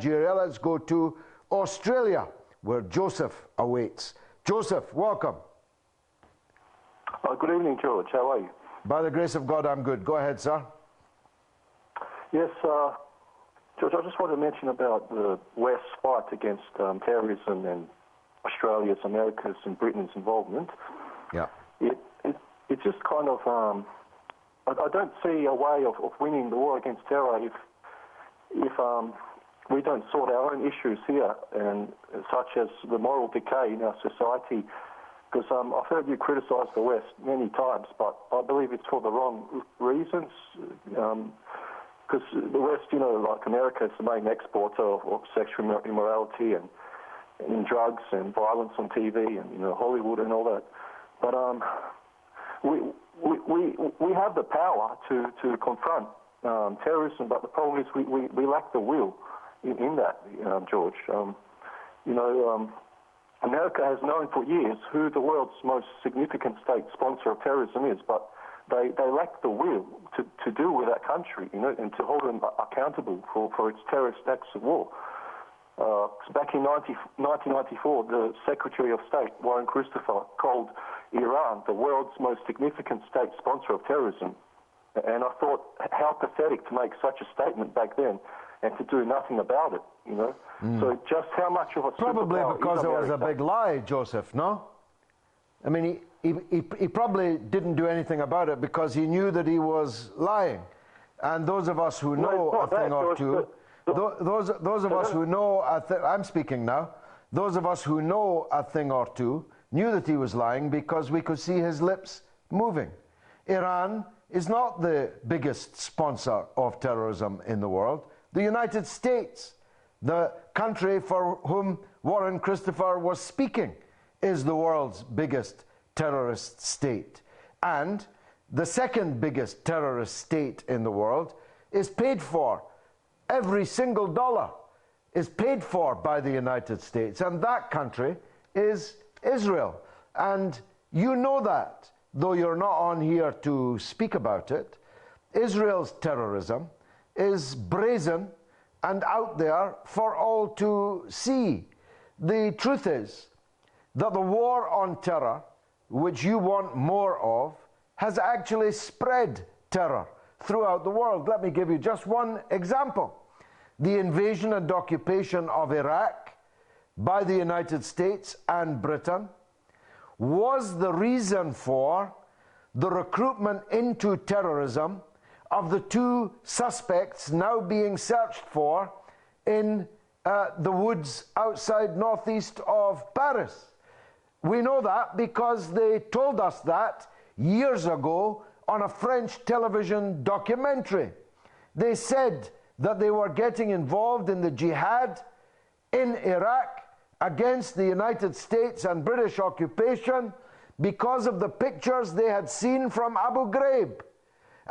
Nigeria. Let's go to Australia, where Joseph awaits. Joseph, welcome. Good evening, George. How are you? By the grace of God, I'm good. Go ahead, sir. Yes, George, I just want to mention about the West's fight against terrorism and Australia's, America's and Britain's involvement. Yeah. It just kind of, I don't see a way of winning the war against terror if we don't sort our own issues here, and such as the moral decay in our society. Because I've heard you criticise the West many times, but I believe it's for the wrong reasons. Because the West, like America, is the main exporter of sexual immorality and drugs and violence on TV and Hollywood and all that. But we have the power to confront terrorism, but the problem is we lack the will in that, George. America has known for years who the world's most significant state sponsor of terrorism is, but they lack the will to deal with that country, and to hold them accountable for its terrorist acts of war. Back in 1994, the Secretary of State, Warren Christopher, called Iran the world's most significant state sponsor of terrorism. And I thought, how pathetic to make such a statement back then and to do nothing about it, So just how much of a Probably because it was a big lie, Joseph, no? I mean, he probably didn't do anything about it because he knew that he was lying. And those of us who know a thing or two, those of us who know, I'm speaking now, those of us who know a thing or two knew that he was lying because we could see his lips moving. Iran is not the biggest sponsor of terrorism in the world. The United States, the country for whom Warren Christopher was speaking, is the world's biggest terrorist state. And the second biggest terrorist state in the world is paid for. Every single dollar is paid for by the United States, and that country is Israel. And you know that, though you're not on here to speak about it. Israel's terrorism is brazen and out there for all to see. The truth is that the war on terror, which you want more of, has actually spread terror throughout the world. Let me give you just one example. The invasion and occupation of Iraq by the United States and Britain was the reason for the recruitment into terrorism of the two suspects now being searched for in the woods outside northeast of Paris. We know that because they told us that years ago on a French television documentary. They said that they were getting involved in the jihad in Iraq against the United States and British occupation because of the pictures they had seen from Abu Ghraib,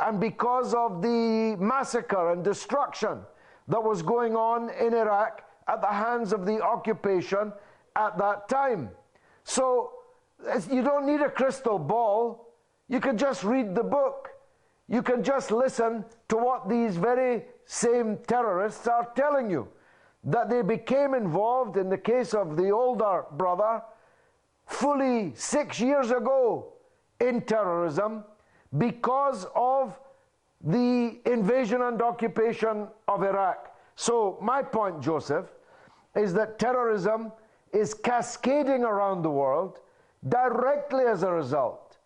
and because of the massacre and destruction that was going on in Iraq at the hands of the occupation at that time. So you don't need a crystal ball. You can just read the book. You can just listen to what these very same terrorists are telling you, that they became involved in the case of the older brother fully 6 years ago in terrorism because of the invasion and occupation of Iraq. So my point, Joseph, is that terrorism is cascading around the world directly as a result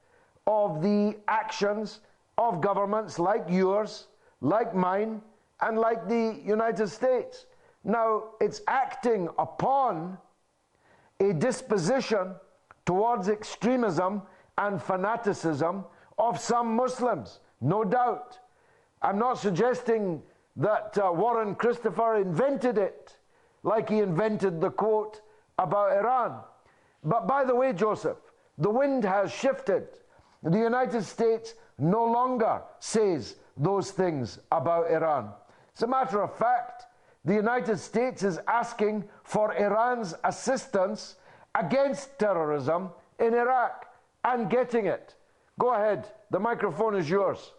of the actions of governments like yours, like mine, and like the United States. Now, it's acting upon a disposition towards extremism and fanaticism of some Muslims, no doubt. I'm not suggesting that Warren Christopher invented it, like he invented the quote about Iran. But by the way, Joseph, the wind has shifted. The United States no longer says those things about Iran. As a matter of fact, the United States is asking for Iran's assistance against terrorism in Iraq and getting it. Go ahead, the microphone is yours.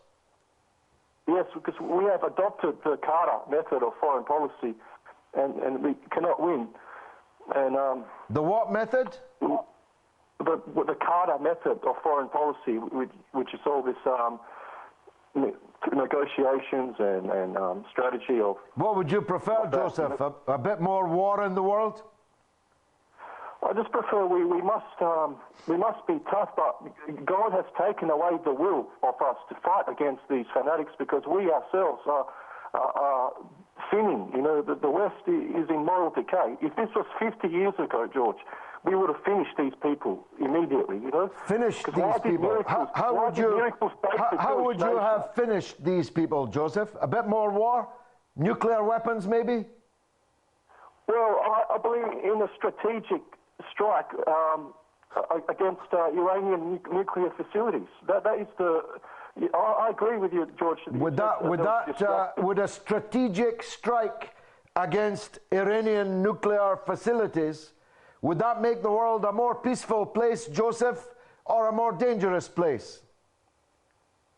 Yes, because we have adopted the Carter method of foreign policy, and we cannot win. And the what method? The Carter method of foreign policy, which is all this negotiations and strategy of... What would you prefer, Joseph? A bit more war in the world? I just prefer we must be tough, but God has taken away the will of us to fight against these fanatics because we ourselves are sinning. You know, the West is in moral decay. If this was 50 years ago, George, we would have finished these people immediately, you know. Finished these people? How would you have finished these people, Joseph? A bit more war? Nuclear weapons, maybe? Well, I believe in a strategic strike against Iranian nuclear facilities. That is the... I agree with you, George. Would a strategic strike against Iranian nuclear facilities, would that make the world a more peaceful place, Joseph, or a more dangerous place?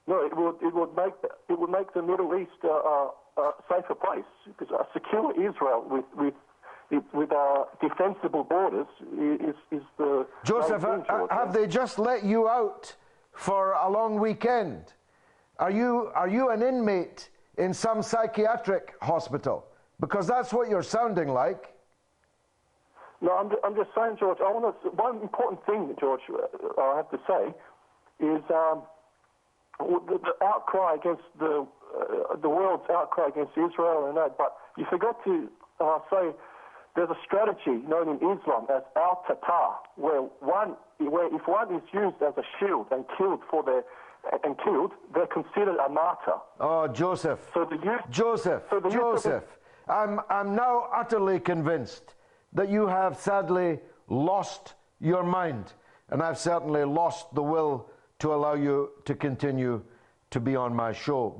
No, it would make the Middle East a safer place, because a secure Israel with defensible borders is the... Joseph, have they just let you out for a long weekend? Are you an inmate in some psychiatric hospital? Because that's what you're sounding like. No, I'm just saying, George, one important thing, George, I have to say, is the outcry against the world's outcry against Israel and that, but you forgot to say there's a strategy known in Islam as al-Tatar, where if one is used as a shield and killed they're considered a martyr. Oh, Joseph. Joseph, I'm now utterly convinced that you have sadly lost your mind, and I've certainly lost the will to allow you to continue to be on my show.